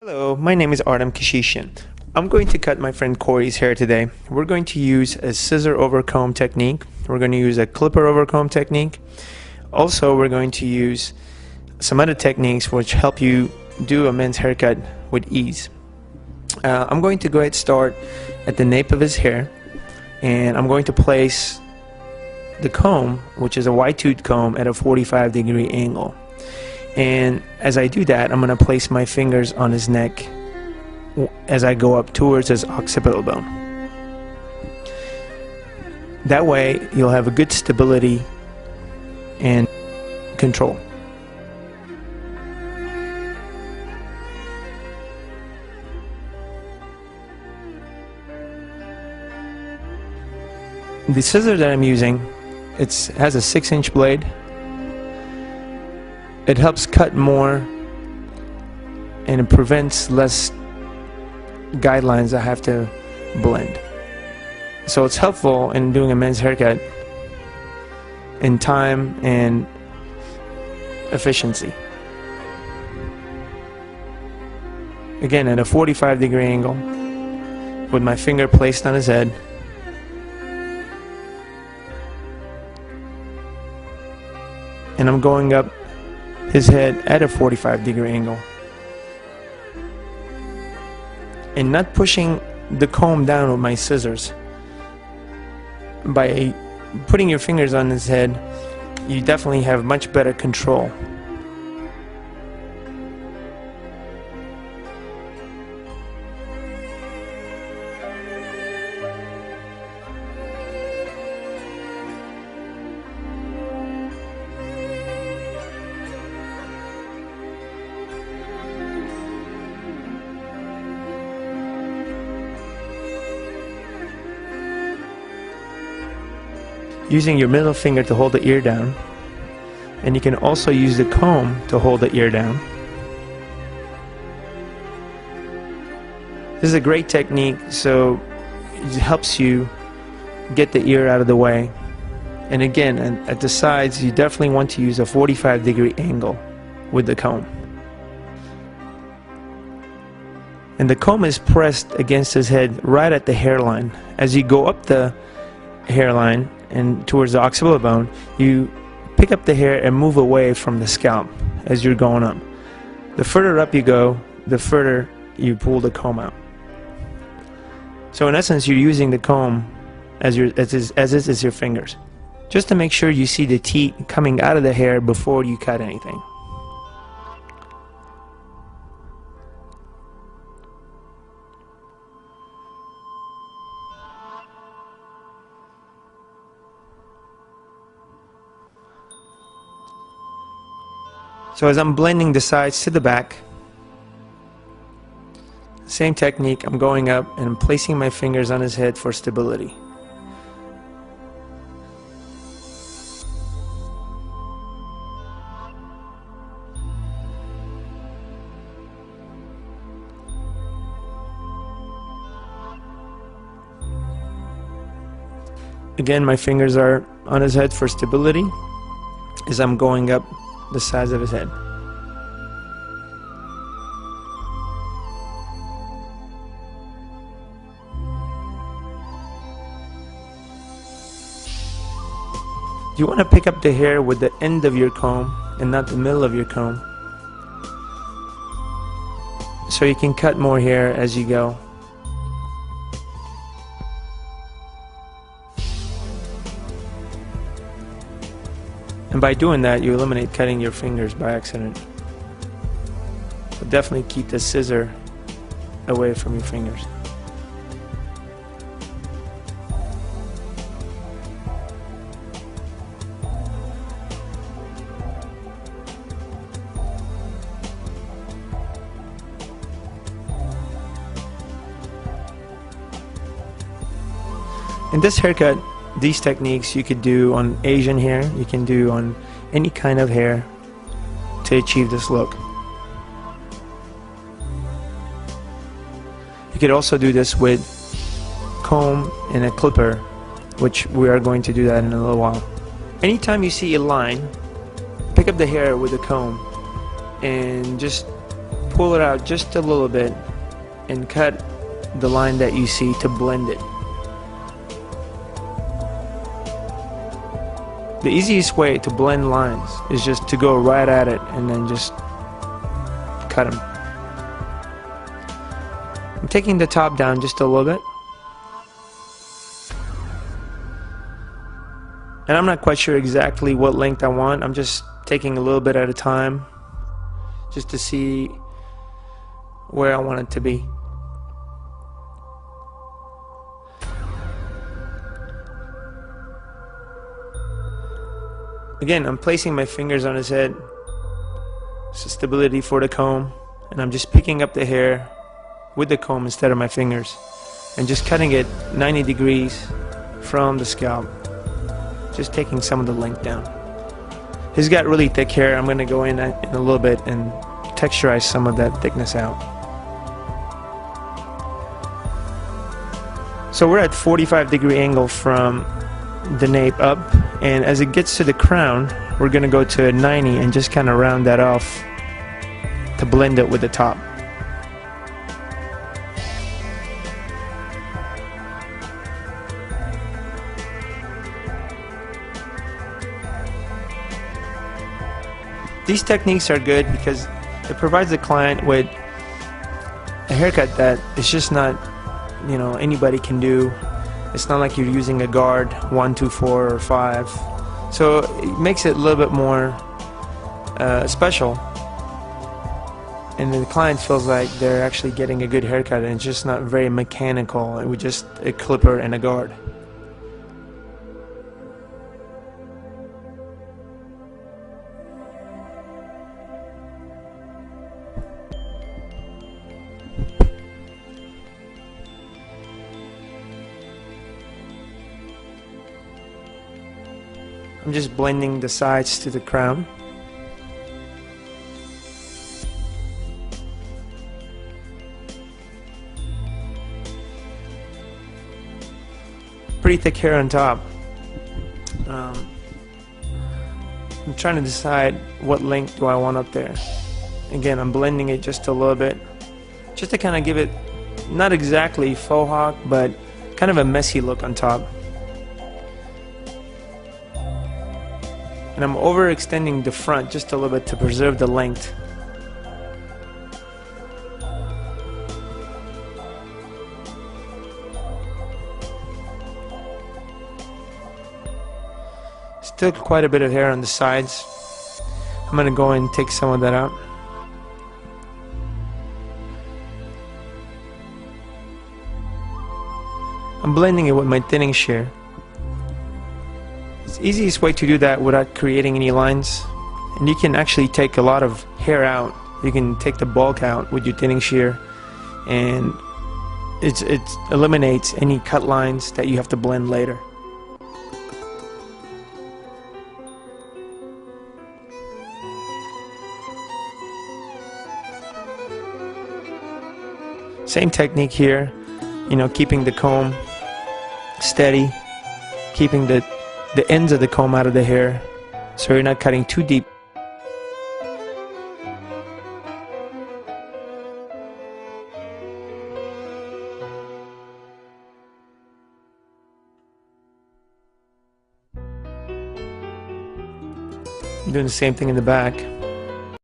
Hello, my name is Artem Kishishin. I'm going to cut my friend Corey's hair today. We're going to use a scissor over comb technique. We're going to use a clipper over comb technique. Also, we're going to use some other techniques which help you do a men's haircut with ease. I'm going to go ahead and start at the nape of his hair, and I'm going to place the comb, which is a wide tooth comb, at a 45-degree angle. And as I do that, I'm going to place my fingers on his neck as I go up towards his occipital bone. That way you'll have a good stability and control. The scissor that I'm using, has a 6-inch blade. It helps cut more, and it prevents less guidelines I have to blend. So it's helpful in doing a men's haircut in time and efficiency. Again, at a 45-degree angle, with my finger placed on his head. And I'm going up his head at a 45-degree angle, and not pushing the comb down with my scissors. By putting your fingers on his head, you definitely have much better control. Using your middle finger to hold the ear down, and you can also use the comb to hold the ear down. This is a great technique, so it helps you get the ear out of the way. And again, at the sides, you definitely want to use a 45-degree angle with the comb. And the comb is pressed against his head right at the hairline. As you go up the hairline and towards the occipital bone, you pick up the hair and move away from the scalp as you're going up. The further up you go, the further you pull the comb out. So in essence, you're using the comb as is your fingers, just to make sure you see the teeth coming out of the hair before you cut anything. So as I'm blending the sides to the back, same technique, I'm going up and I'm placing my fingers on his head for stability. Again, my fingers are on his head for stability as I'm going up the sides of his head. You want to pick up the hair with the end of your comb and not the middle of your comb, so you can cut more hair as you go. And by doing that, you eliminate cutting your fingers by accident. But definitely keep the scissor away from your fingers. In this haircut, these techniques you could do on Asian hair, you can do on any kind of hair to achieve this look. You could also do this with comb and a clipper, which we are going to do that in a little while. Anytime you see a line, pick up the hair with a comb and just pull it out just a little bit and cut the line that you see to blend it. The easiest way to blend lines is just to go right at it and then just cut them. I'm taking the top down just a little bit. And I'm not quite sure exactly what length I want. I'm just taking a little bit at a time just to see where I want it to be. Again, I'm placing my fingers on his head. It's a stability for the comb. And I'm just picking up the hair with the comb instead of my fingers. And just cutting it 90 degrees from the scalp. Just taking some of the length down. He's got really thick hair. I'm going to go in a little bit and texturize some of that thickness out. So we're at 45-degree angle from the nape up, and as it gets to the crown, we're going to go to a 90 and just kind of round that off to blend it with the top. These techniques are good because it provides the client with a haircut that is just not, you know, anybody can do. It's not like you're using a guard 1, 2, 4, or 5. So it makes it a little bit more special, and the client feels like they're actually getting a good haircut, and it's just not very mechanical and with just a clipper and a guard. I'm just blending the sides to the crown. Pretty thick hair on top. I'm trying to decide what length do I want up there. Again, I'm blending it just a little bit, just to kind of give it not exactly faux hawk, but kind of a messy look on top. And I'm overextending the front just a little bit to preserve the length. Still quite a bit of hair on the sides. I'm going to go and take some of that out. I'm blending it with my thinning shear. It's the easiest way to do that without creating any lines, and you can actually take a lot of hair out. You can take the bulk out with your thinning shear, and it eliminates any cut lines that you have to blend later. Same technique here, you know, keeping the comb steady, keeping the ends of the comb out of the hair so you're not cutting too deep. I'm doing the same thing in the back.